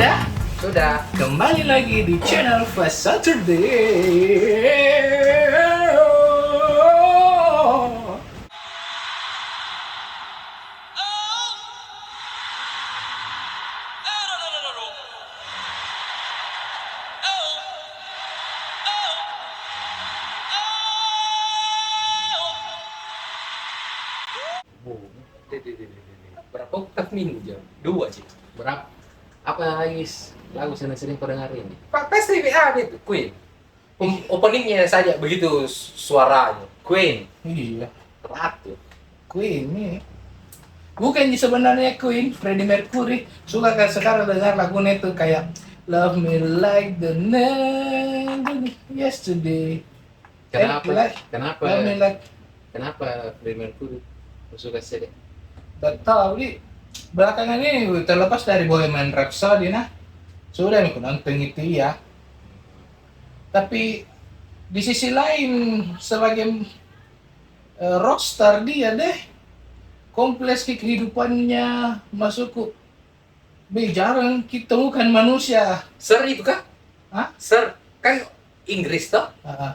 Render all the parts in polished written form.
Sudah? Sudah. Kembali lagi di channel Fast Saturday. Berapa oktav minggu jam? 2 sih. Berapa? Apa lagi lagu sering kau dengarin? Pak pasti ada itu Queen. Openingnya saja begitu suaranya. Queen. Iya, Ratu. Queen nih. Bukan sebenarnya Queen, Freddie Mercury. Suka kan sekarang dengar lagunya itu kayak Love Me Like the Night Yesterday. Kenapa? Like, Kenapa? Love Me Like. Kenapa Freddie Mercury suka sedih? Gak tahu nih. Belakangan ini terlepas dari Bohemian Rhapsody nah. Sudah aku nonton itu ya. Tapi di sisi lain sebagai rockstar dia deh kompleks kehidupannya masukku. Jarang kita bukan manusia. Sir itu kah? Hah? Sir kan Inggris toh?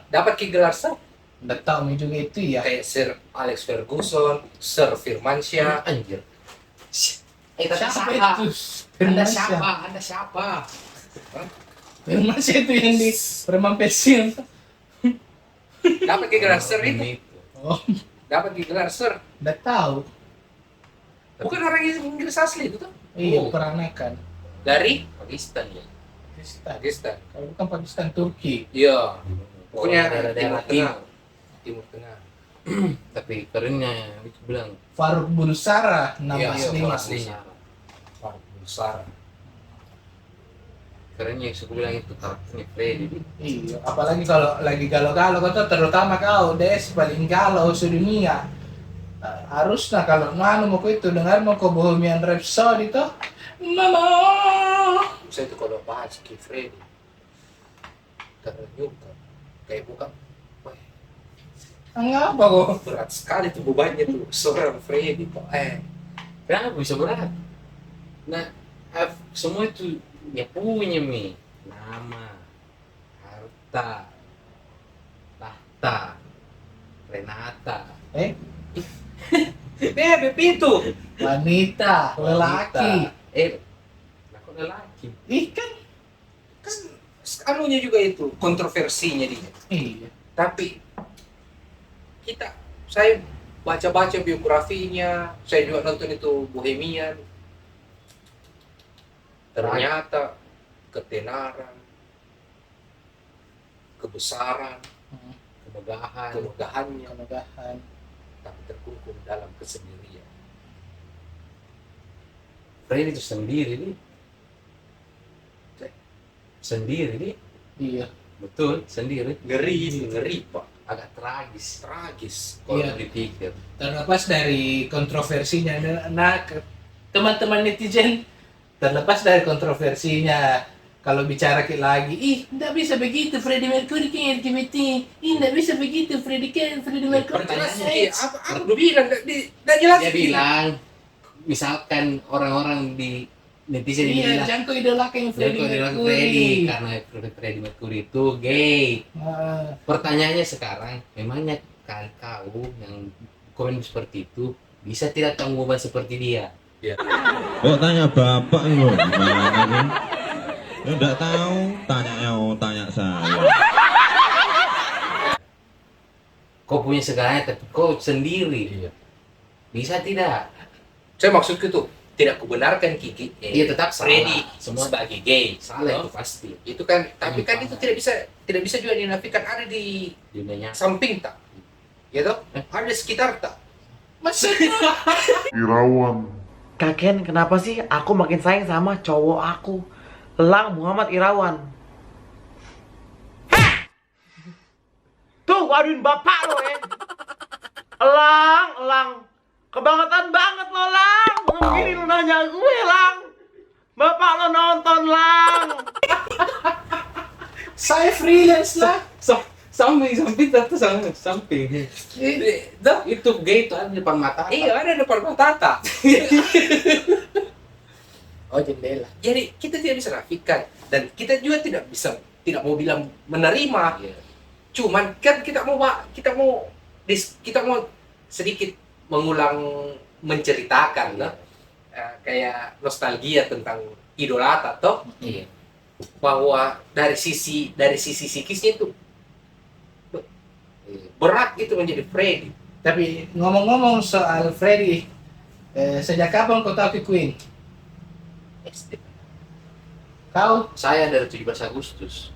Dapat gelar Sir. Nggak tahu nih juga itu ya. Kayak Sir Alex Ferguson, Sir Firmansyah. Anjir. Siapa Anda itu? Firmansyah. siapa? Anda siapa? Firmansyah itu yang di Preman Pensiun. Dapat gelar Sir itu. Oh, Dapat gelar Sir. nggak tahu. Bukan orang Inggris asli itu tuh. Iya, Oh. peranakan. Dari Pakistan ya. Pakistan. Pakistan. Kalau bukan Pakistan, Turki. Iya. Pokoknya daerah-daerah Timur Tengah. Timur Tengah. Tapi kerennya itu bilang Faruk Bursara, nama Iya, iya, aslinya. aslinya. Faruk Bulsara. kerennya yang suka bilang itu karakternya Freddie. Iya, apalagi kalau lagi galau-galau kau tuh, terutama kau Des paling galau sedunia. Harusnya kalau mau kau itu dengar mau kau Bohemian Rhapsody tuh, Mama. Saya itu kalau bahas Ki Freddy ternyuka kayak bukan wah, Ngapa kok? berat sekali tuh bebannya tuh seorang Freddy Pak. Kenapa bisa berat? Nah, semua itu dia punya nama, harta, tahta, Renata. Bebek itu Wanita, lelaki. Nah, kok lelaki? Ih kan, kan anunya juga itu kontroversinya dia. iya. Tapi saya baca-baca biografinya, saya juga nonton itu Bohemian. Ternyata ketenaran, kebesaran, kemegahannya Kemegahan. tapi terkungkung dalam kesendirian. Freddie itu sendiri nih. Sendiri nih. Iya. Betul, sendiri. Ngeri Pak, Agak tragis tragis. kalau Iya. dipikir. Terlepas dari kontroversinya, teman-teman netizen, terlepas dari kontroversinya, kalau bicara lagi, nggak bisa begitu Freddie Mercury kan LGBT, nggak bisa begitu Freddie Mercury. Perjelas Pertanyaannya, apa lu bilang nggak jelas. Dia bilang, misalkan orang-orang di netizen Iya, bilang, jangan kau idolakan Freddie jangan kau bilang Mercury. Freddie karena Freddie Mercury itu gay. Ah, Pertanyaannya sekarang, memangnya kau yang komen seperti itu bisa tidak tanggung beban seperti dia? Kok tanya bapak lo gimana nih? Ya enggak tahu, tanya saya. Kau punya segalanya tapi kau sendiri. Iya. Bisa tidak? Saya maksudku tuh tidak kubenarkan Kiki. Iya, tetap salah. Freddy Semua sebagai gay. salah No? itu pasti. Itu kan, tapi kan itu tidak bisa juga dinafikan ada di Dunianya. samping tak, ya toh? Ada di sekitar tak. maksudnya Irawan. Kakek, kenapa sih aku makin sayang sama cowok aku? Elang Muhammad Irawan. Heh! Tuh, waduin bapak lo ya. Elang. Kebangetan banget lo, Lang. Begini lo nanya gue, Lang. Bapak lo nonton, Lang. saya freelance lah. Samping satu samping. Dah, Itu gay itu ada di depan mata. iya ada depan mata tak. Oh, jendela. Jadi kita tidak bisa nafikan dan kita juga tidak mau bilang menerima. Iya. Cuman kan kita mau sedikit menceritakan lah. Kayak nostalgia tentang idolata toh, Iya. bahwa dari sisi psikisnya itu Iya. berat gitu menjadi Freddy. Tapi ngomong-ngomong soal Freddy, sejak kapan kau tahu ke Queen? SD. Kau? Saya dari 17 Agustus.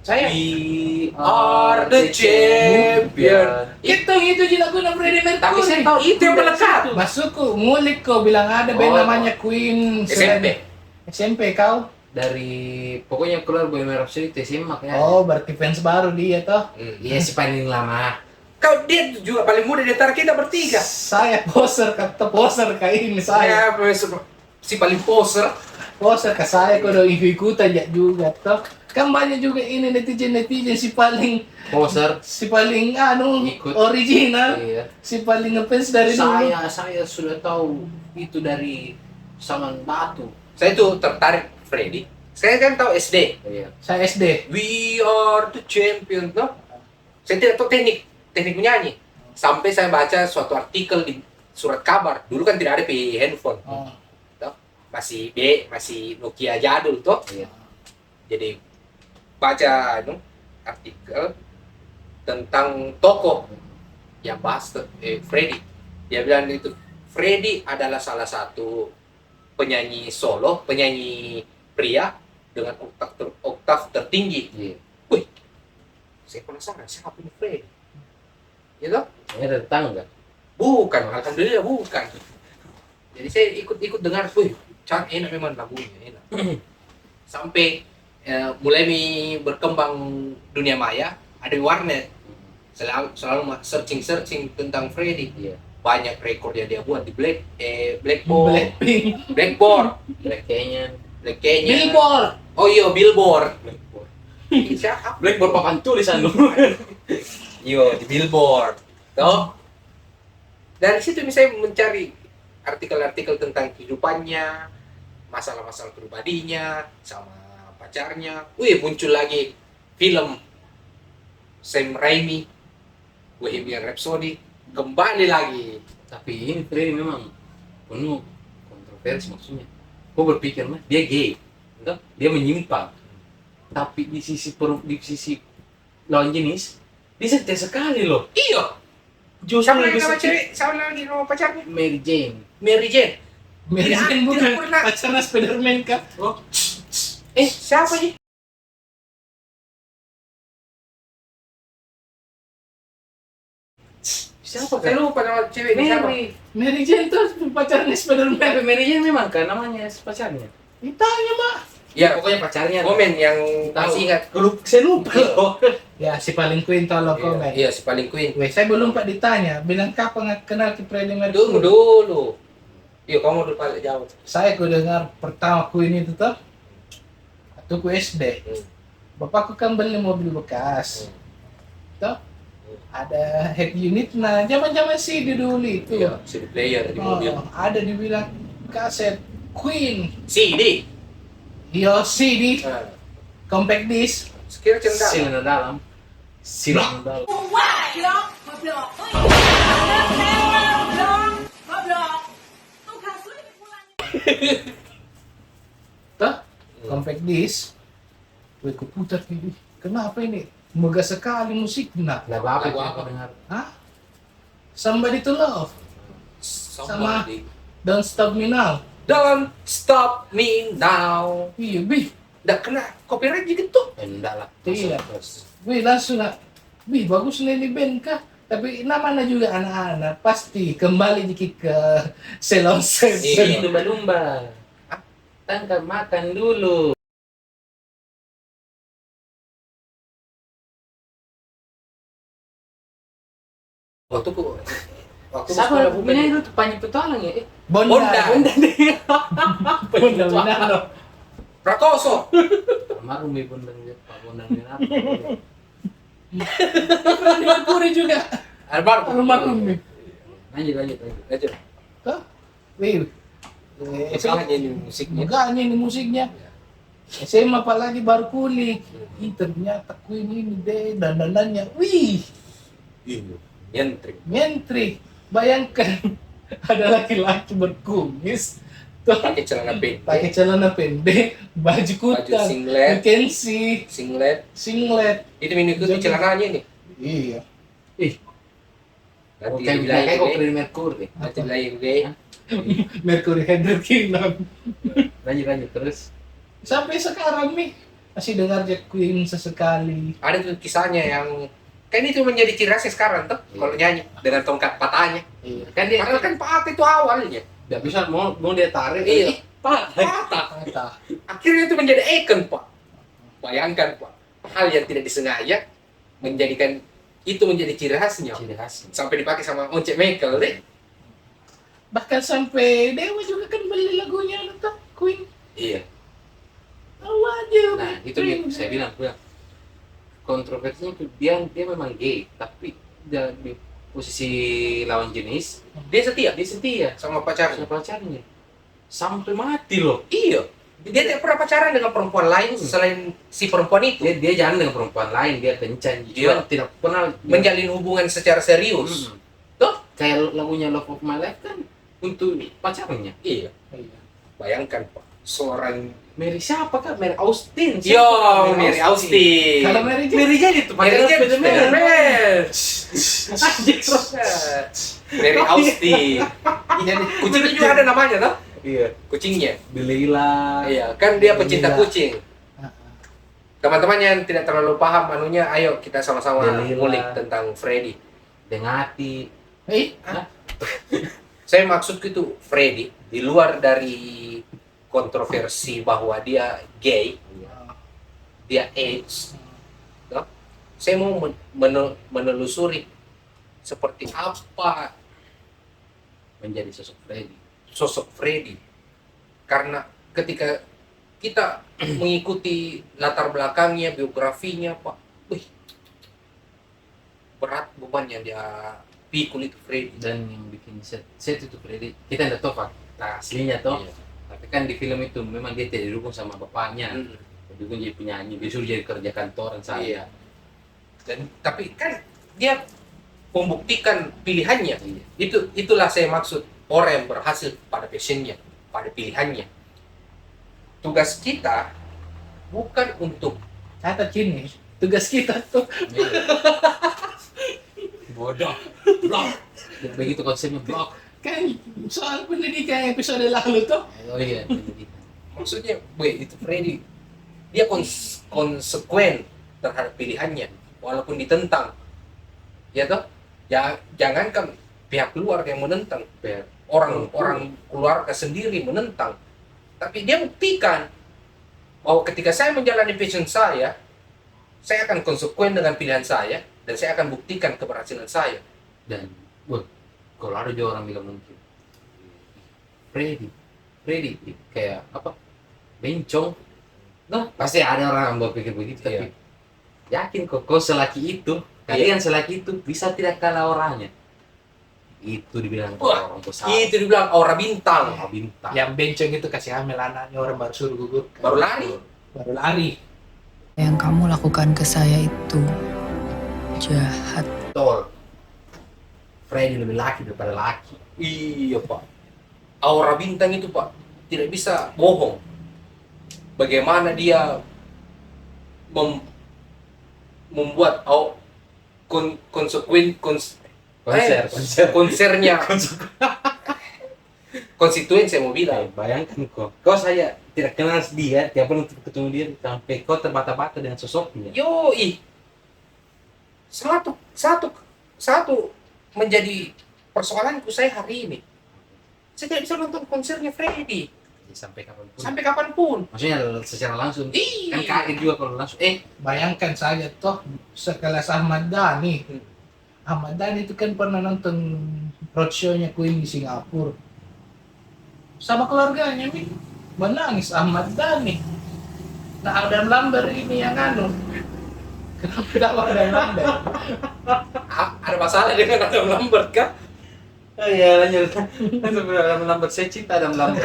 Saya? We are the champion. Itu lagu Freddie Mercury. Tapi saya tahu itu yang melekat. Masukku, ngulik kau bilang ada band Oh. namanya Queen. SMP. SMP kau? Dari pokoknya keluar Bohemian Rhapsody SMA kayaknya. Oh, berarti fans baru dia toh. Iya si paling lama. Kau dia juga paling muda di antara kita bertiga. Saya poser, kata poser kayak ini saya. Ya, si paling poser. Poser ke saya kau udah ikut-ikutan ya juga toh. Kan banyak juga ini netizen si paling Poser. Ikut. Original, Iya. si paling ngefans dari dulu. Saya sudah tahu itu dari Saman Batu. Saya tuh tertarik Freddy. Saya kan tahu SD. Iya. Saya SD. We are the champion, no? Saya tidak tahu teknik menyanyi. Sampai saya baca suatu artikel di surat kabar. Dulu kan tidak ada di handphone. Oh. Toh? Masih Nokia jadul toh. Iya. Jadi baca artikel tentang tokoh yang bahas Freddy. Dia bilang itu Freddy adalah salah satu penyanyi pria dengan oktav tertinggi. Iya. Wih, saya penasaran siapa ini Freddy? Ya toh? Ini ada tetangga. Bukan, alhamdulillah bukan. Jadi saya ikut dengar, wih, enak memang lagunya, enak. Sampai mulai berkembang dunia maya, ada warnet. Selalu searching tentang Freddy. Iya. Banyak rekor yang dia buat di Blackboard, Blackpink. Black Canyon. Black Canyon. Billboard. Oh iya, Billboard. Siapa? Blackboard papan tulisan lu. Yo, di Billboard. Toh? Dari situ saya mencari artikel-artikel tentang kehidupannya, masalah-masalah pribadinya, sama pacarnya. Wih, muncul lagi film Sam Raimi, Bohemian Rhapsody, kembali lagi. Tapi ini Freddy memang penuh kontroversi maksudnya. Gue berpikir mah dia gay, entah? Dia menyimpang. Tapi di sisi lawan jenis dia setia sekali loh. Iya. Justru Siapa lagi lebih nama setia. cewek? Siapa lagi nama pacarnya? Mary Jane. Mary Jane. Mary Tidak- Jane bukan tidak pernah. pacarnya Spiderman kah? Siapa sih? Siapa Saya kan? lupa nama ceweknya siapa. Mary Jane tuh pacarnya Spiderman. Tapi Mary Jane memang kan namanya pacarnya. Ditanya mah. Ya, Pokoknya pacarnya. komen yang Tahu. masih ingat. Saya lupa loh. Ya, si paling Queen tolong komen. Iya, si paling Queen. Weh, saya belum pak ditanya. Bilang kapan kenal ke Freddie Tunggu Mercury? dulu. Iya, kamu dulu paling jauh. Saya ku dengar pertama Queen itu tuh. Waktu ku SD. Bapakku kan beli mobil bekas. Tuh. Ada head unit. Nah, zaman-zaman CD dulu itu. Iya, CD player di mobil. Ada dibilang kaset Queen. CD. Yo CD. Nah, Compact disc. sekira cendak. Silang dalam. Silang dalam. Tuh. Compact disc. Weh, ku putar ini. Kenapa ini? Megah sekali musiknya. Lagu apa itu Lagu yang apa? kau dengar? Hah? Somebody to love. Somebody. Don't stop me now. Don't stop me now. Iya, Bi. Nggak kena copyright gitu. Enggak lah. Tidak. Wih, langsung lah. Wih, bagus nih ini band kah? Tapi namanya juga anak-anak. Pasti kembali dikit ke Ceylon Ini Seven. lumba-lumba. Tangkap makan dulu. Waktu Siapa sekolah punya itu tuh Panji Petualang ya? Bonda. Bonda. Bonda Winano. Prakoso. Almarhum ibu dan Pak Bondan Winata. Freddie Mercury juga. Almarhum. Almarhum nih. Lanjut. Lanjut. Tuh. Wih. Makanya ini musiknya. Makanya ini musiknya. SMA apalagi baru kulik. Ih, ternyata Queen ini deh dandanannya. Wih, Nyentrik. nyentrik. Bayangkan ada laki-laki berkumis tuh Pakai celana pendek, pakai celana pendek, baju baju kutan, singlet, Mackenzie, singlet. Itu mengikuti celananya nih. Iya. Nanti Kayak dibilang kayak kok gede, Freddie Mercury. nanti dibilang gede. Mercury Hendrik Kingdom. Lanjut terus. Sampai sekarang nih masih dengar Jack Queen sesekali. Ada tuh kisahnya yang kan itu menjadi ciri khasnya sekarang tuh kalau nyanyi dengan tongkat patahnya. Iya. Kan dia Padahal kan patah itu awalnya. nggak bisa mau dia tarik. Iya. Patah. Patah. Kata. Akhirnya itu menjadi icon, Pak. Bayangkan, Pak. Hal yang tidak disengaja menjadikan itu menjadi ciri khasnya. Ciri khas. Sampai dipakai sama Once Michael deh. Bahkan sampai Dewa juga kan beli lagunya tuh Queen. Iya. Tahu aja. Nah, itu Queen. dia saya bilang kontroversinya itu dia memang gay, tapi di posisi lawan jenis Dia setia dia setia sama pacarnya. sama pacarnya sampai mati loh. Iya. Dia tidak pernah pacaran dengan perempuan lain selain si perempuan itu. Dia jalan dengan perempuan lain, dia kencan, Iya. cuma tidak pernah Menjalin hubungan secara serius. Toh? Kayak lagunya Love of My Life kan untuk pacarnya. Iya. Iya. Bayangkan, Pak. Seorang Mary siapa kan? Mary Austin. Yo, Mary Austin. Kalau Mary Jane, Mary Jane itu Mary pacarnya Jane Spider-Man. Mary Austin. jadi Kucingnya juga ada namanya, toh? Iya. Kucingnya. Delilah. Iya, kan dia pecinta Gila. kucing. Teman-teman yang tidak terlalu paham anunya, ayo kita sama-sama Gila. ngulik tentang Freddy. Dengati. Saya maksudku itu Freddy di luar dari kontroversi bahwa dia gay, dia AIDS. No? Saya mau menelusuri seperti apa Menjadi sosok Freddy. sosok Freddy. Karena ketika kita mengikuti latar belakangnya, biografinya, Pak, wih, berat beban yang dia pikul itu Freddy. Dan yang bikin set itu Freddy, kita tidak tahu fakta aslinya toh. Iya. Tapi kan di film itu memang dia tidak didukung sama bapaknya. Mm. Didukung jadi penyanyi, disuruh jadi kerja kantoran saya. Iya. Dan tapi kan dia membuktikan pilihannya. Iya. Itulah saya maksud orang yang berhasil pada passionnya, pada pilihannya. Tugas kita bukan untuk catat ini tugas kita tuh Bodoh. Blok. Begitu konsepnya blok. kan soal pendidikan episode lalu tuh. Oh iya, pendidikan. maksudnya, itu Freddy dia konsekuen terhadap pilihannya walaupun ditentang. Ya toh? Ya jangankan pihak luar yang menentang, orang keluarga sendiri menentang. Tapi dia buktikan bahwa ketika saya menjalani passion saya akan konsekuen dengan pilihan saya dan saya akan buktikan keberhasilan saya. Dan kalau ada juga orang bilang mungkin Freddy kayak apa, bencong, nah pasti ada orang yang berpikir begitu. Iya. Tapi yakin kok selaki itu, kalian selaki itu bisa tidak kalah orangnya. Itu dibilang Wah, orang besar, Itu dibilang aura bintang, orang bintang. Yang bencong itu kasih hamil anaknya orang baru suruh gugur. baru lari. Baru lari. Yang kamu lakukan ke saya itu jahat. Betul. Freddy lebih laki daripada laki. Iya, Pak. Aura bintang itu, Pak, tidak bisa bohong. Bagaimana dia membuat konsernya konstituen, saya mau bilang. Bayangkan kau saya tidak kenal dia, tiap kali ketemu dia sampai kau terbata-bata dengan sosoknya. Yoi. Satu menjadi persoalanku saya hari ini. Saya tidak bisa nonton konsernya Freddy Sampai kapanpun. sampai kapanpun. Maksudnya secara langsung. Iya. Kan kaget juga kalau langsung. Bayangkan saja toh sekelas Ahmad Dhani. Ahmad Dhani itu kan pernah nonton roadshow-nya Queen di Singapura. Sama keluarganya nih. Menangis Ahmad Dhani. Nah, Adam Lambert ini yang Kenapa tidak Adam Lambert? Ada masalah dengan Adam Lambert kah? Oh iya, lanjut. Sebelum lambat saya cinta dan lambat.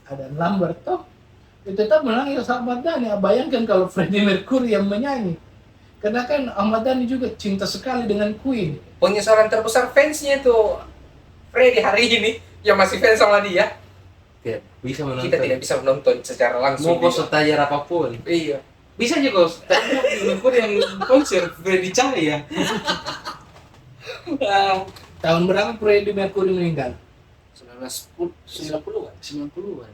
Ada Lambert toh. Itu tetap menangis sama Ahmad Dhani. Bayangkan kalau Freddie Mercury yang menyanyi. Karena kan Ahmad Dhani juga cinta sekali dengan Queen. Penyesalan terbesar fansnya itu Freddy hari ini yang masih fans sama dia. Tidak bisa menonton. Kita tidak bisa menonton secara langsung. Mau kau setayar apapun. Iya. Bisa aja kau setayar yang konser Freddy Cahaya. Tahun berapa Freddie Mercury meninggal? 90-an. 90-an.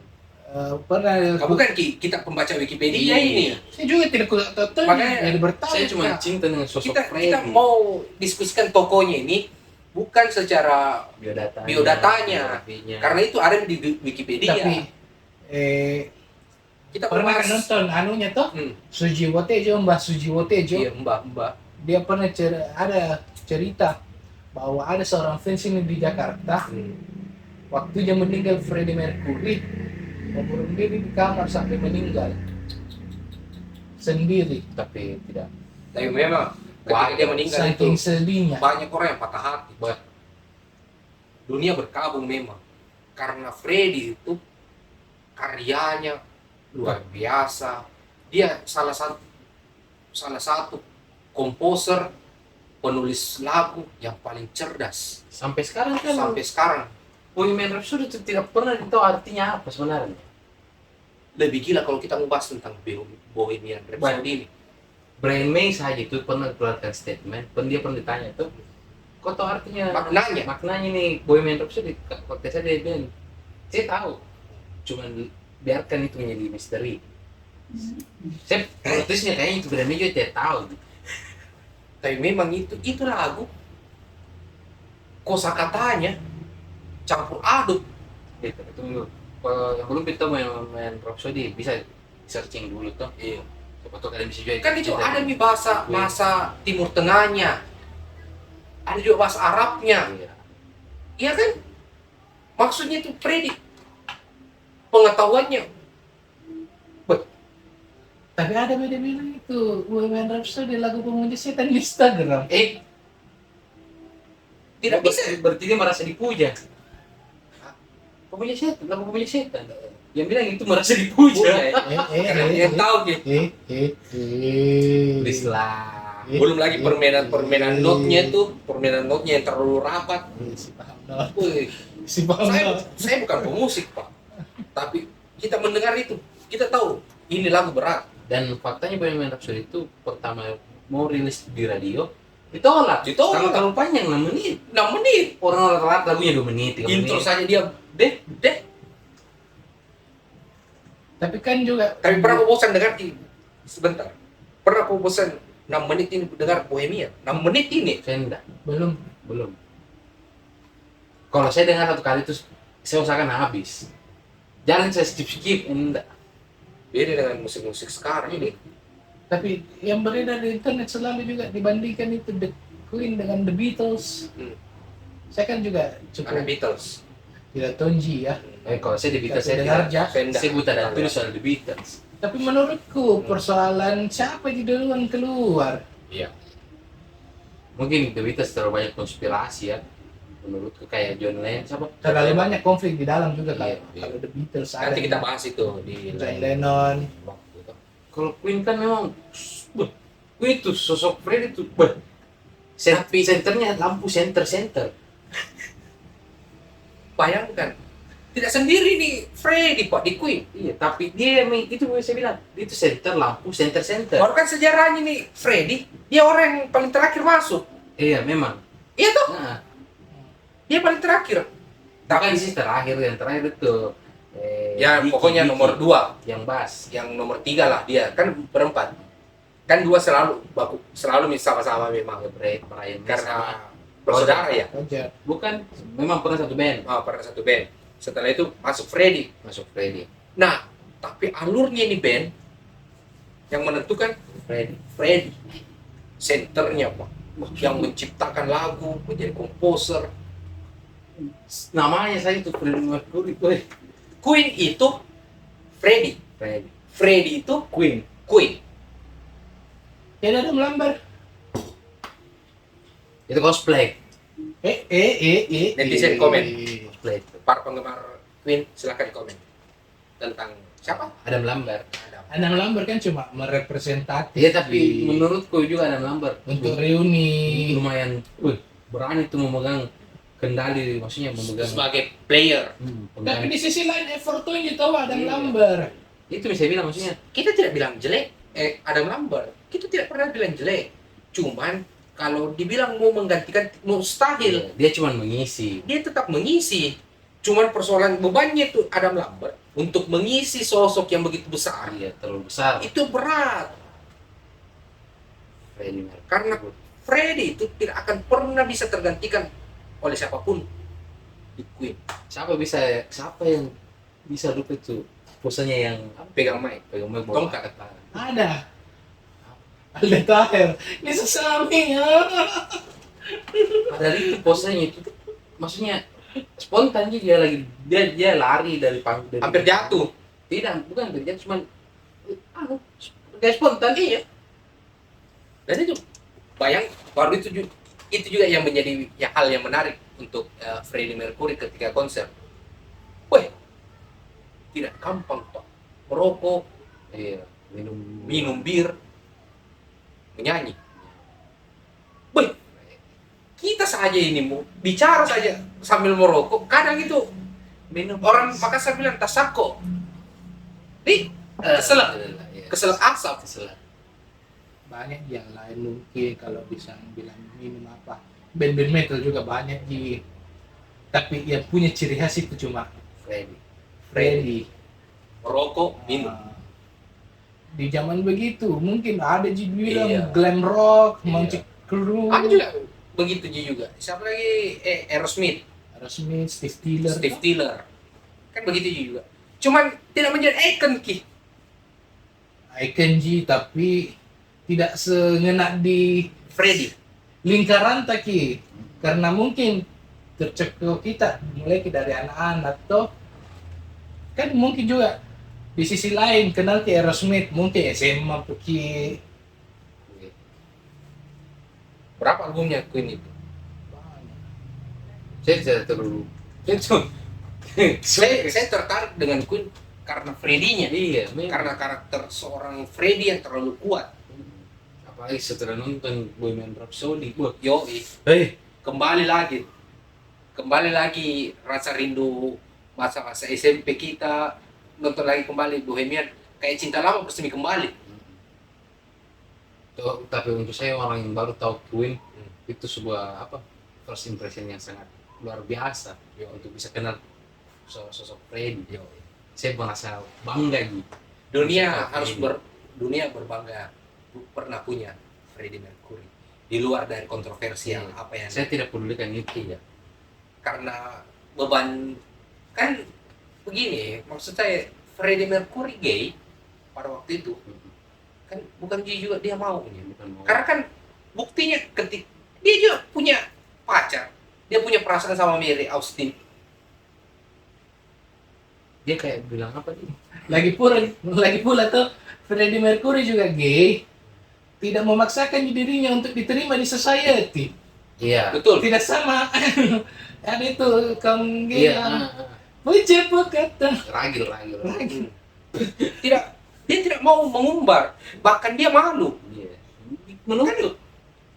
Pernah Kamu kan kita pembaca Wikipedia ini. saya juga tidak tahu Makanya jadi bertanya. Saya cuma cinta dengan sosok Kita Freddy. mau diskusikan tokonya ini bukan secara Biodatanya. biodatanya. Karena itu ada di Wikipedia. Tapi kita pernah bahas- nonton anunya toh Hmm. Sujiwo Tejo, Mbah Sujiwo Tejo. Iya, Mbak. Dia pernah ada cerita bahwa ada seorang fans ini di Jakarta. Waktu dia meninggal Freddie Mercury mengurung diri di kamar sampai meninggal sendiri. Tapi tidak. Tapi memang ketika dia meninggal Saking itu sedihnya. banyak orang yang patah hati. Dunia berkabung memang. Karena Freddy itu karyanya luar biasa. Dia salah satu komposer, penulis lagu yang paling cerdas Sampai sekarang kan sampai sekarang. Bohemian Rhapsody itu tidak pernah ditahu artinya apa sebenarnya. Lebih gila kalau kita membahas tentang Bohemian Rhapsody ini. Brian May saja itu pernah keluarkan statement, dia pernah ditanya tuh, kau tahu artinya maknanya nih Bohemian Rhapsody? Waktu saya dia bilang, saya tahu, cuman biarkan itu menjadi misteri. Saya protesnya kayaknya itu Brian May juga tidak tahu. Tapi memang itu lagu kosakatanya campur aduk. Gitu, tunggu. Kalau yang belum kita main Rhapsody bisa searching dulu tuh. Iya. Siapa tahu kalian bisa juga. Kan itu ada nih bahasa Timur Tengahnya, ada juga bahasa Arabnya. Iya. Iya kan? Maksudnya itu predik pengetahuannya. Tapi ada beda-beda itu Bohemian Rhapsody lagu pemuja setan di Instagram. Tidak bisa. Berarti dia merasa dipuja. Pemuja setan, lagu pemuja setan. Yang bilang itu merasa dipuja. Karena dia tahu gitu. Please-lah. Belum lagi permainan notnya tuh, permainan notnya yang terlalu rapat. Si paham dong. Wih, Si paham dong. saya bukan pemusik pak, tapi kita mendengar itu, kita tahu ini lagu berat. Dan faktanya Bohemian Rhapsody itu pertama mau rilis di radio ditolak. Ditolak. Karena terlalu panjang 6 menit. 6 menit. Orang rata lagunya 2 menit, 3 menit. Intro saja dia deh. Tapi kan juga Tapi pernah aku bosan dengar sebentar. Pernah aku bosan 6 menit ini dengar Bohemian. 6 menit ini. Saya enggak, belum. Kalau saya dengar satu kali itu saya usahakan habis. Jangan saya skip enggak. Beda dengan musik-musik sekarang ini. Tapi yang beredar di internet selalu juga dibandingkan itu The Queen dengan The Beatles. Saya kan juga Ada cukup Beatles. tidak tonji ya. Kalau saya di Beatles saya Dengar tidak. aja. Saya buta dan tulis soal The Beatles. Tapi menurutku persoalan siapa yang duluan keluar. Iya. Mungkin The Beatles terlalu banyak konspirasi ya. Menurutku kayak John Lennon siapa? Terlalu banyak konflik di dalam juga kalau Iya. kalau The Beatles Nanti ada kita bahas itu di John lain Lennon. waktu. Kalau Queen kan memang Queen itu sosok Freddy itu Tapi- senternya lampu center. Bayangkan, tidak sendiri nih Freddy pak di Queen. Iya, tapi dia itu yang saya bilang, dia itu center lampu center. Baru kan sejarahnya nih Freddy, dia orang yang paling terakhir masuk. Iya, memang. Iya toh, Nah, dia paling terakhir. tapi sih yang terakhir itu Ya Diki, pokoknya Diki, nomor 2, yang bass. yang nomor 3 lah dia kan berempat. Kan 2 selalu sama-sama memang Brian May sama- karena bersaudara ya. Roger. bukan, memang pernah satu band Pernah satu band. Setelah itu masuk Freddy. masuk Freddy. Nah, tapi alurnya ini band yang menentukan Freddy. Senternya pak, yang menciptakan lagu, menjadi komposer. Namanya saya itu Freddie Mercury. Wih, Queen itu Freddy. Freddy itu Queen. Tidak ada melambar. Itu cosplay. Netizen komen. Cosplay itu. Para penggemar Queen silakan komen tentang siapa? Adam Lambert. Adam Lambert kan cuma merepresentatif. Iya, tapi menurutku juga Adam Lambert untuk reuni. lumayan berani tuh memegang kendali, maksudnya memegang Sebagai player. Tapi di sisi lain effortnya tahu Adam Iya. Lambert. itu bisa bilang, maksudnya Kita tidak bilang jelek, Adam Lambert. Kita tidak pernah bilang jelek. Cuman kalau dibilang mau menggantikan, mustahil. dia cuma mengisi. Dia tetap mengisi. Cuman persoalan bebannya itu Adam Lambert untuk mengisi sosok yang begitu besar. Iya, terlalu besar. Itu berat. Freddie Mercury. Karena Freddie itu tidak akan pernah bisa tergantikan oleh siapapun di Queen. siapa yang bisa lupa itu posenya yang Pegang mic. pegang mic Tongkat. Ada. Alda Tahir. Ini sesami ya. Padahal itu posenya itu maksudnya spontan aja, dia lari dari panggung, Hampir jatuh. bukan terjadi, cuman dia spontan. Iya. Dan itu bayang baru itu juga yang menjadi hal yang menarik untuk Freddie Mercury ketika konser. Weh, tidak gampang Pak. Merokok, Iya, minum bir, menyanyi. Weh, kita saja ini mau bicara saja sambil merokok. Kadang itu minum orang Makassar bilang tasako. Nih, keselak asap. Keselak. Banyak yang lain mungkin kalau bisa bilang minum apa. Band-band metal juga banyak tapi yang punya ciri khas itu cuma Freddie. Merokok, minum. Di zaman begitu mungkin ada bilang Iya. glam rock, Iya. Motley Crue, Ada juga begitu juga. Siapa lagi? Aerosmith, Aerosmith, Steve Tyler. Steve Tyler. Kan begitu juga. Cuman tidak menjadi icon Ki. Icon tapi tidak sengena di Freddie. lingkaran taki karena mungkin tercekel kita mulai dari anak-anak toh kan mungkin juga di sisi lain kenal ke Aerosmith mungkin SMA pergi Berapa albumnya Queen itu? Saya tidak terlalu Saya tertarik dengan Queen karena Freddie-nya. iya, memang. Karena karakter seorang Freddie yang terlalu kuat. Apalagi setelah nonton Bohemian Rhapsody, wah, Yoi, kembali lagi rasa rindu masa-masa SMP kita, nonton lagi kembali Bohemian, kayak cinta lama bersemi kembali. tapi untuk saya orang yang baru tahu Queen itu sebuah first impression yang sangat luar biasa untuk bisa kenal sosok Freddie. Saya merasa bangga gitu. Dunia dunia berbangga pernah punya Freddie Mercury di luar dari kontroversi yang apa yang Saya tidak pedulikan itu ya. karena beban kan begini, maksud saya Freddie Mercury gay pada waktu itu kan bukan juga dia maunya. Bukan mau. Karena kan buktinya ketika dia juga punya pacar, dia punya perasaan sama Mary Austin. Dia kayak bilang apa nih? lagi pula tuh Freddie Mercury juga gay tidak memaksakan dirinya untuk diterima di society Iya. Betul. tidak sama ada itu kaum gay Iya. yang puja kata Ragil. Dia tidak mau mengumbar, bahkan dia malu. Iya. Menutup.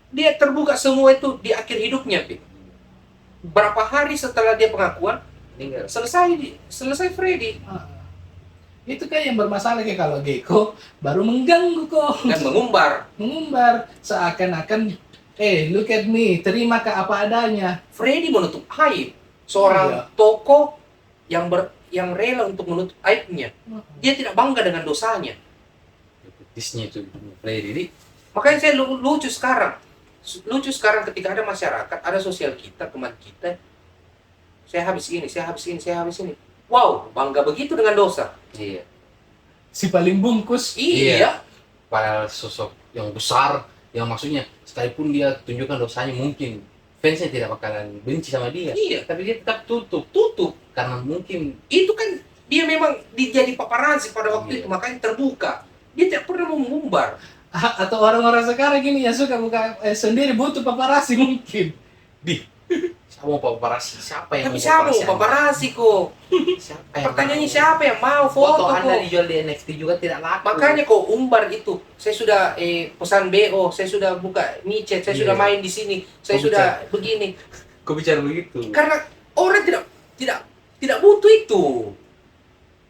Dia terbuka semua itu di akhir hidupnya, Pi. Berapa hari setelah dia pengakuan, Tinggal. selesai Freddie itu kan yang bermasalah kayak kalau gay kok baru mengganggu kok dan mengumbar seakan-akan look at me terima ke apa adanya. Freddie menutup aib. Seorang Iya. tokoh yang rela untuk menutup aibnya. Dia tidak bangga dengan dosanya. Fetisnya itu Freddie ini. Makanya saya lucu sekarang ketika ada masyarakat, ada sosial kita, teman kita. Saya habis ini. Wow, bangga begitu dengan dosa. Iya. Si paling bungkus Iya. Padahal sosok yang besar, yang maksudnya sekalipun dia tunjukkan dosanya mungkin fansnya tidak bakalan benci sama dia. Iya. Tapi dia tetap tutup karena mungkin Itu kan dia memang jadi paparazzi pada waktu Iya. itu, makanya terbuka. Dia tidak pernah mau mengumbar. atau orang-orang sekarang gini yang suka buka sendiri butuh paparazzi mungkin Saya mau paparazzi. Siapa yang Tapi siapa mau paparazzi kok? Siapa yang Pertanyaannya mau? siapa yang mau Foto foto Anda kok? dijual di NFT juga tidak laku. Makanya kok umbar itu. Saya sudah pesan BO, saya sudah buka micet, saya Iya. sudah main di sini, saya Kok sudah begini. Kau bicara begitu. Karena orang tidak butuh itu.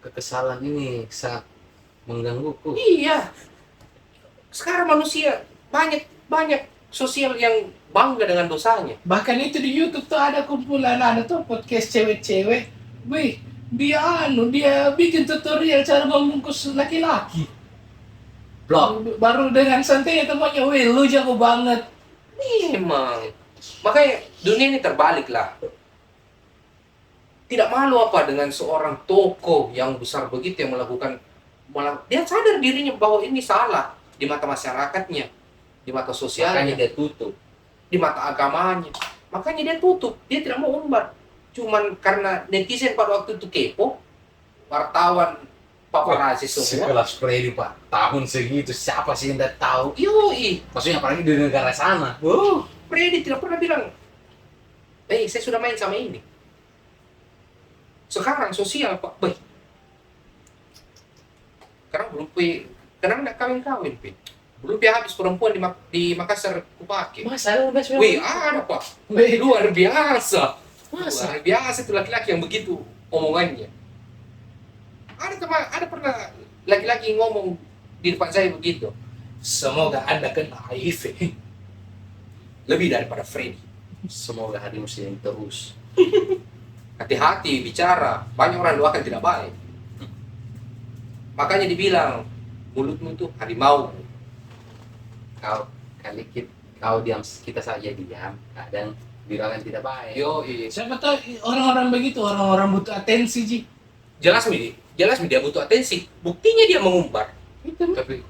Kekesalan ini sangat menggangguku. Iya. Sekarang manusia banyak sosial yang bangga dengan dosanya. Bahkan itu di YouTube tuh ada kumpulan ada tuh podcast cewek-cewek. Wih, dia bikin tutorial cara membungkus laki-laki. Blok. Baru dengan santainya temannya, wih lu jago banget. Memang. Makanya dunia ini terbalik lah. Tidak malu apa dengan seorang tokoh yang besar begitu yang dia sadar dirinya bahwa ini salah di mata masyarakatnya, di mata Makanya sosialnya, dia tutup. di mata agamanya. Makanya dia tutup, dia tidak mau umbar. Cuman karena netizen pada waktu itu kepo, wartawan, paparazzi semua. Sekelas Freddy Pak, tahun segitu siapa sih yang tidak tahu? Yoi, Maksudnya apalagi di negara sana. Wow. Freddy tidak pernah bilang, saya sudah main sama ini. Sekarang sosial Pak, sekarang belum tidak kawin-kawin, belum habis perempuan di Makassar kupake. Masa lu best Wih, ada Pak, luar biasa. Luar biasa itu laki-laki yang begitu omongannya. Ada pernah laki-laki ngomong di depan saya begitu. Semoga Anda kena HIV. Lebih daripada Freddy. Semoga hadimu sering terus. Hati-hati bicara, banyak orang doakan tidak baik. Makanya dibilang, mulutmu itu harimau. Kau diam, kita saja diam, kadang birakan tidak baik. Siapa tahu orang-orang begitu, orang-orang butuh atensi, Ji. Jelas dia butuh atensi. Buktinya dia mengumbar. Itu Tapi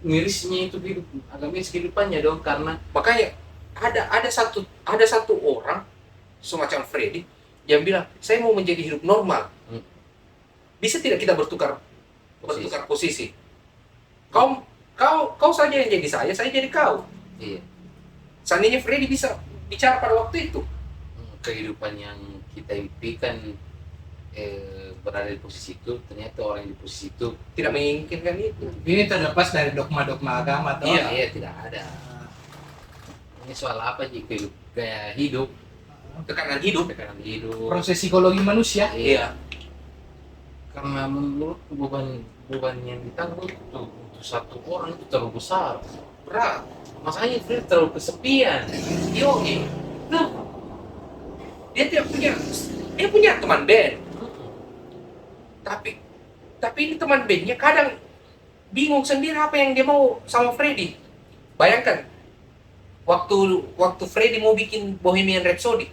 mirisnya itu hidup, agak miris kehidupannya dong, karena Makanya ada satu orang semacam Freddy yang bilang, saya mau menjadi hidup normal. Bisa tidak kita bertukar posisi? Kau saja yang jadi saya jadi kau. iya, Seandainya Freddy bisa bicara pada waktu itu. kehidupan yang kita impikan berada di posisi itu, ternyata orang di posisi itu Tidak menginginkan itu. ini terlepas dari dogma-dogma agama toh. Iya. tidak ada. Ini soal apa sih? Gaya hidup, Tekanan hidup. Proses psikologi manusia. Iya. Karena menurut beban yang ditanggung untuk satu orang itu terlalu besar. Berat. Makanya Fred terlalu kesepian. Yogi. Nah, dia punya teman band. Tapi ini teman bandnya kadang bingung sendiri apa yang dia mau sama Freddy. Bayangkan, waktu Freddy mau bikin Bohemian Rhapsody,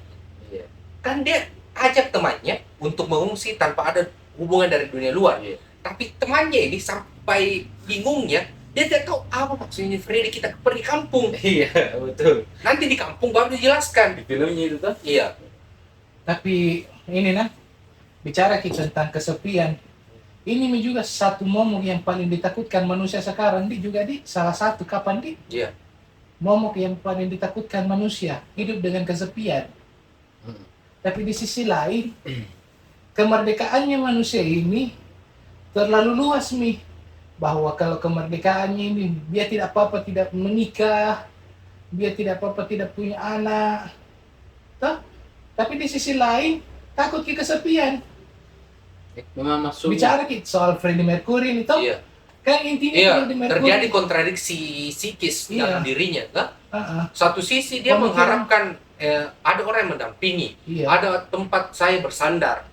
Iya. kan dia ajak temannya untuk mengungsi tanpa ada hubungan dari dunia luar. Iya. Tapi temannya ini sampai bingungnya, dia tidak tahu apa maksudnya Freddy kita pergi kampung. Iya, betul. Nanti di kampung baru dijelaskan. Di filmnya itu tuh. Iya. Tapi ini bicara kita tentang kesepian. Ini juga satu momok yang paling ditakutkan manusia sekarang juga salah satu kapan Iya. momok yang paling ditakutkan manusia hidup dengan kesepian. Tapi di sisi lain kemerdekaannya manusia ini terlalu luas bahwa kalau kemerdekaannya ini dia tidak apa-apa tidak menikah, dia tidak apa-apa tidak punya anak. Toh? Tapi di sisi lain takut ke kesepian. Memang masuk. Bicara kita soal Freddie Mercury ini toh, Iya. kan intinya Iya, Freddie Mercury. terjadi kontradiksi psikis Iya. dalam dirinya. Kan? Ah, Satu sisi dia Pemikiran. mengharapkan ada orang yang mendampingi, Iya. ada tempat saya bersandar.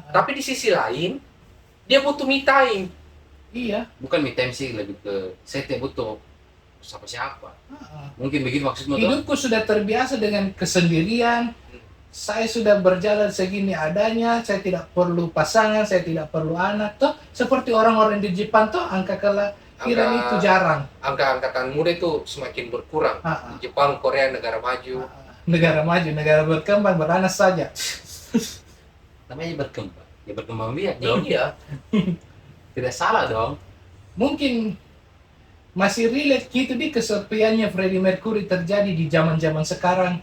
Tapi di sisi lain, dia butuh me time. Iya. Bukan me time sih, lebih ke saya tidak butuh siapa-siapa. Ah. Mungkin begitu maksudmu tuh. Hidupku sudah terbiasa dengan kesendirian. Saya sudah berjalan segini adanya, saya tidak perlu pasangan, saya tidak perlu anak. Toh seperti orang-orang di Jepang toh angka kelahiran itu jarang. Angka angkatan muda itu semakin berkurang. Ah, ah. Jepang, Korea, negara maju. Negara maju, negara berkembang beranak saja. Namanya berkembang. Ya berkembang biak dong. Iya. Tidak salah dong. Mungkin masih relate gitu di kesepiannya Freddie Mercury terjadi di zaman-zaman sekarang.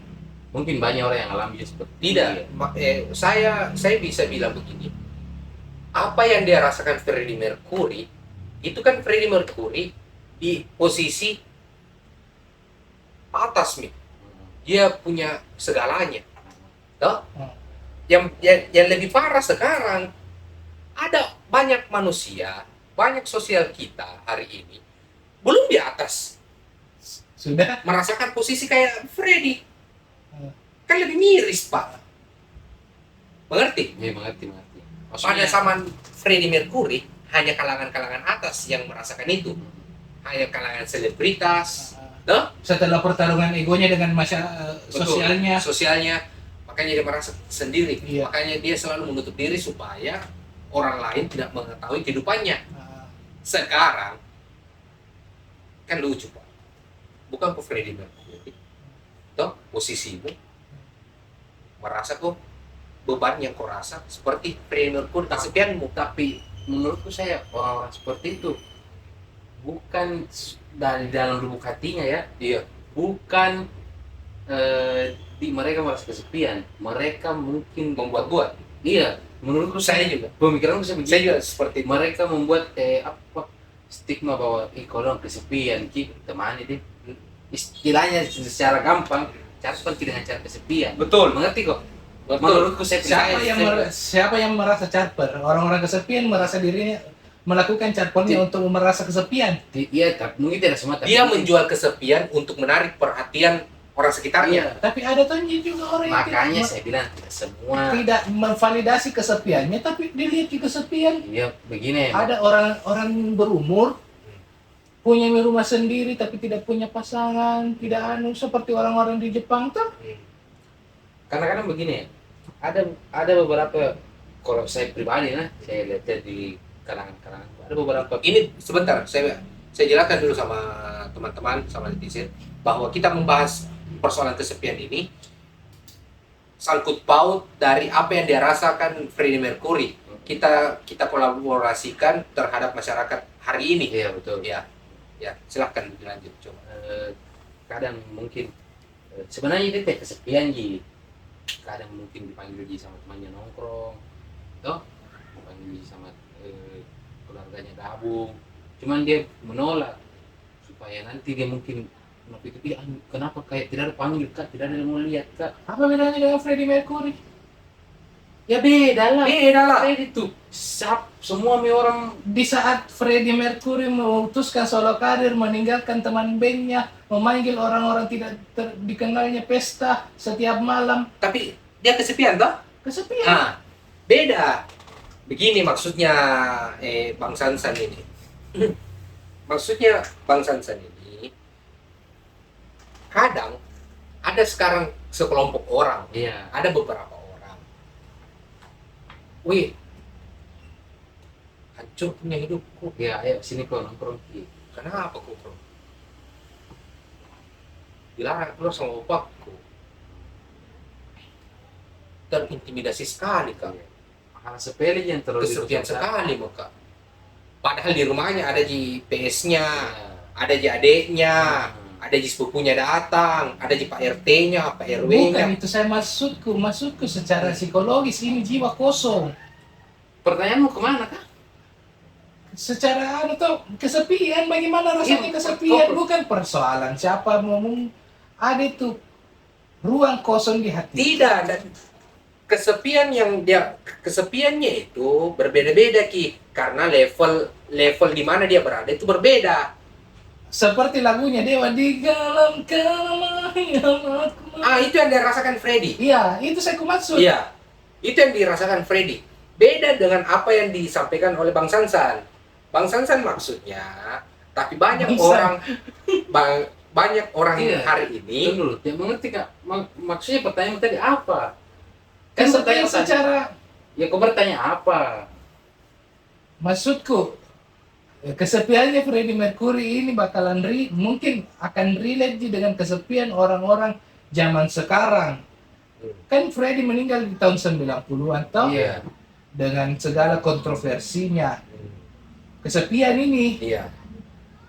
Mungkin banyak orang yang alami seperti Tidak, saya bisa bilang begini. Apa yang dia rasakan Freddie Mercury, itu kan Freddie Mercury di posisi atas nih. Dia punya segalanya. Toh? Yang lebih parah sekarang, ada banyak manusia, banyak sosial kita hari ini belum di atas Sudah. merasakan posisi kayak Freddie. Hmm. Kan lebih miris, Pak. Mengerti? Iya, mengerti. Pada zaman Freddie Mercury, hanya kalangan-kalangan atas yang merasakan itu. Hanya kalangan selebritas, toh? Setelah pertarungan egonya dengan Betul. sosialnya. Sosialnya, makanya dia merasa sendiri. Iya. Makanya dia selalu menutup diri supaya orang lain tidak mengetahui kehidupannya. Sekarang kan lucu, Pak. Bukan ke Freddie Mercury, toh posisimu merasa kok beban yang kau rasa seperti Freddie Mercury kesepianmu. Tapi menurutku saya orang-orang seperti itu bukan dari dalam lubuk hatinya ya, Iya. bukan di mereka merasa kesepian, mereka mungkin Membuat-buat. iya, menurutku Saya juga. pemikiranku saya Saya begini, juga seperti itu. mereka membuat stigma bahwa kalau orang kesepian ki temani deh, istilahnya secara gampang charper dengan cara kesepian, Betul. mengerti kok? Betul. Menurutku saya Siapa yang merasa caper? Orang-orang kesepian merasa dirinya melakukan capernya untuk merasa kesepian. iya, tapi mungkin tidak semua, tapi Dia menjual kesepian untuk menarik perhatian orang sekitarnya. iya. Tapi ada tuh juga orang yang Makanya tidak, saya bilang tidak semua. tidak memvalidasi kesepiannya, tapi dilihat di kesepian. Iya, begini. Ada orang berumur punya rumah sendiri tapi tidak punya pasangan, tidak seperti orang-orang di Jepang tuh. Karena kadang begini, ada beberapa, kalau saya pribadi saya lihat di kalangan ada beberapa. Ini sebentar, saya jelaskan dulu sama teman-teman, sama netizen, bahwa kita membahas persoalan kesepian ini sangkut paut dari apa yang dia rasakan Freddie Mercury. Kita kolaborasikan terhadap masyarakat hari ini. Iya, betul. Ya, silahkan dilanjut coba. Kadang mungkin sebenarnya dia tidak kesepian ji. Kadang mungkin dipanggil ji sama temannya nongkrong, toh dipanggil ji sama keluarganya gabung. Cuman dia menolak supaya nanti dia mungkin berpikir, kenapa kayak tidak ada panggil kak, tidak ada yang mau lihat kak. Apa bedanya dengan Freddie Mercury? Ya beda lah. Beda lah. Itu semua orang Di saat Freddie Mercury memutuskan solo karir, meninggalkan teman bandnya, memanggil orang-orang tidak dikenalnya pesta setiap malam, Tapi dia kesepian toh? kesepian. Nah, beda. Begini maksudnya Bang Sansan ini. Maksudnya Bang Sansan ini, kadang ada sekarang sekelompok orang, iya. ada beberapa orang, wih, hancur punya hidupku. Ya, ayo sini kau nongkrong ki. Kenapa kok, bro? Dilarang keluar sama bapakku. Terintimidasi sekali, Kak. Hal sepele yang terlalu Kesepian ditutup. sekali, Kak. Padahal di rumahnya ada di PS-nya, Iya. ada di adeknya, Hmm. ada di sepupunya datang, ada di Pak RT-nya, Pak Bukan RW-nya. itu saya maksudku secara psikologis ini jiwa kosong. Pertanyaanmu kemana kak? Secara kesepian, bagaimana rasanya Iya, kesepian? kok- Bukan persoalan siapa ngomong, ada itu ruang kosong di hati. Tidak, dan kesepiannya itu berbeda-beda Ki, karena level di mana dia berada itu berbeda. Seperti lagunya Dewa di dalam keramaian aku. Itu yang dirasakan Freddy. Iya, itu saya maksud. Iya, itu yang dirasakan Freddy. Beda dengan apa yang disampaikan oleh Bang Sansan. Bang Sansan maksudnya, tapi banyak orang Iya. hari ini. Tunggu dulu, ya mengerti kak? Maksudnya pertanyaan tadi apa? Kesepian pertanyaan secara, ya kau bertanya apa? maksudku kesepiannya Freddie Mercury ini bakalan mungkin akan relate dengan kesepian orang-orang zaman sekarang. Kan Freddie meninggal di tahun 90-an toh, Iya. dengan segala kontroversinya. Kesepian ini Iya.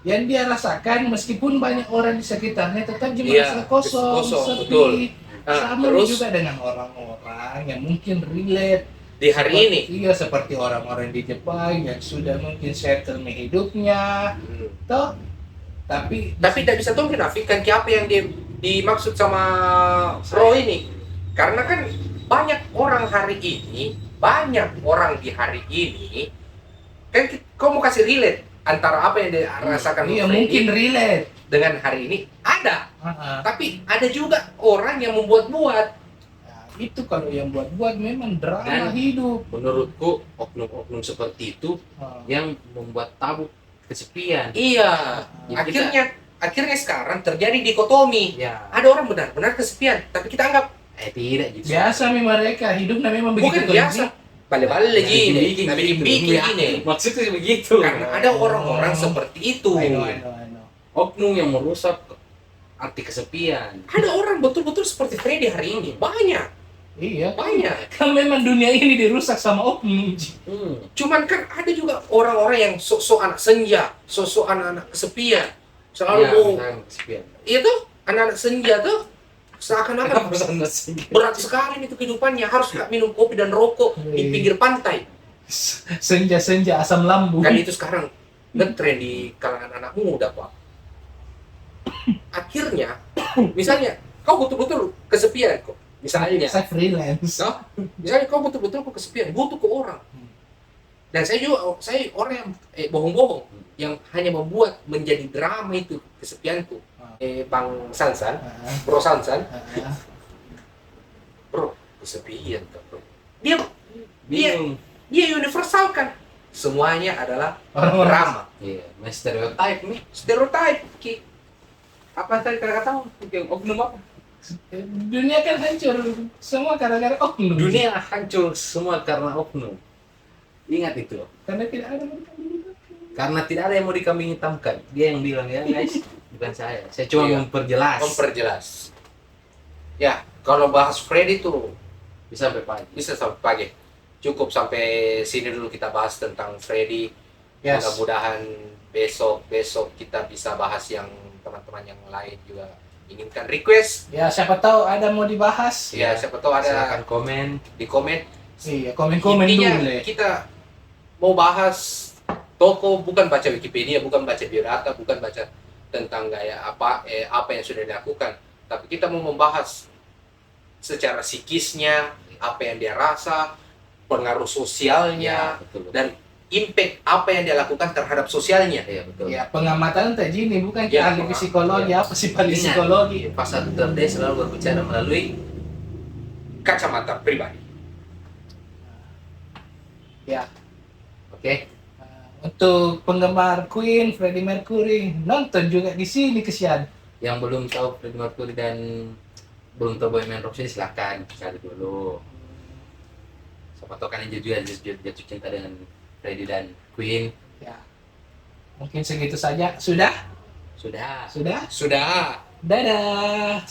yang dia rasakan, meskipun banyak orang di sekitarnya tetap dia Iya, merasa kosong, kosong, sepi. betul. Sama terus juga dengan orang-orang yang mungkin relate di hari ini. Iya, seperti orang-orang di Jepang yang sudah mungkin settle hidupnya, toh. Tapi Tapi tidak bisa tuh menafikan apa yang dimaksud sama Pro ini. Karena kan banyak orang di hari ini kan kau mau kasih relate antara apa yang dirasakan iya Freddy mungkin relate. dengan hari ini ada. Ah, Tapi ada juga orang yang membuat-buat. nah, itu kalau yang buat-buat memang drama Dan- hidup. Menurutku oknum-oknum seperti itu Ah, yang membuat tabu kesepian. Iya, Jadi akhirnya sekarang terjadi dikotomi. Ya, Ada orang benar-benar kesepian, tapi kita anggap tidak gitu. biasa nih mereka hidupnya memang begitu. bukan biasa. Balik-balik lagi ini, Bikin-bikin nah, gitu. bikin-bikin Ya, ini. Maksudnya begitu. Karena ada orang-orang seperti itu. I know. Oknum yang merusak arti kesepian. Ada orang betul-betul seperti Freddy hari ini. Banyak. Iya. Banyak. Kan memang dunia ini dirusak sama oknum. Cuman kan ada juga orang-orang yang sok-sok anak senja, sok-sok anak-anak kesepian. Selalu Ya, mau, misalnya kesepian. iya tuh, anak-anak senja tuh seakan-akan berat sekali itu kehidupannya. Harus nggak minum kopi dan rokok di pinggir pantai. Senja-senja asam lambung. Kan itu sekarang ngetren di kalangan anak muda, Pak. Akhirnya, misalnya kau betul-betul kesepian kok. Misalnya, Saya freelance. no? Misalnya kau betul-betul kok kesepian, butuh ke orang. Dan saya orang yang bohong-bohong yang hanya membuat menjadi drama itu kesepianku. Bang Sansan, Ah, Bro Sansan, ah. bro, kesepian kan, bro. Dia dia Bingung. dia universalkan. Semuanya adalah Orang-orang drama. Iya, stereotype nih. Stereotype, Ki. Apa tadi kata-kata yang oknum apa? dunia kan hancur semua gara-gara oknum. Dunia hancur semua karena oknum. Ingat itu. Karena tidak ada mereka. Karena tidak ada yang mau dikambing hitamkan. Dia yang bilang ya guys, bukan saya. Saya cuma Iya. memperjelas. Memperjelas. Ya, kalau bahas Freddy tuh Bisa sampai pagi. bisa sampai pagi. Cukup sampai sini dulu kita bahas tentang Freddy. Yes. Mudah-mudahan besok kita bisa bahas yang teman-teman yang lain juga inginkan request. Ya siapa tahu ada mau dibahas. Ya, siapa tahu ada Silakan komen. di komen. Iya, komen-komen Intinya dulu. kita mau bahas toko, bukan baca Wikipedia, bukan baca biodata, bukan baca tentang gaya apa yang sudah dilakukan, tapi kita mau membahas secara psikisnya, apa yang dia rasa, pengaruh sosialnya, betul. dan impact apa yang dia lakukan terhadap sosialnya. Iya betul. Ya, pengamatan tak gini bukan Ya, ahli psikologi, apa sih ahli Ingat, psikologi. Pasal 3D selalu berbicara melalui Kacamata pribadi. Ya. oke. Untuk penggemar Queen, Freddie Mercury, nonton juga di sini kesian. Yang belum tahu Freddie Mercury dan belum tahu Bohemian Rhapsody silakan cari dulu. Siapa tahu kan juga jatuh cinta dengan Freddie dan Queen. Ya. Mungkin segitu saja. Sudah? Sudah. Sudah? Sudah. Dadah.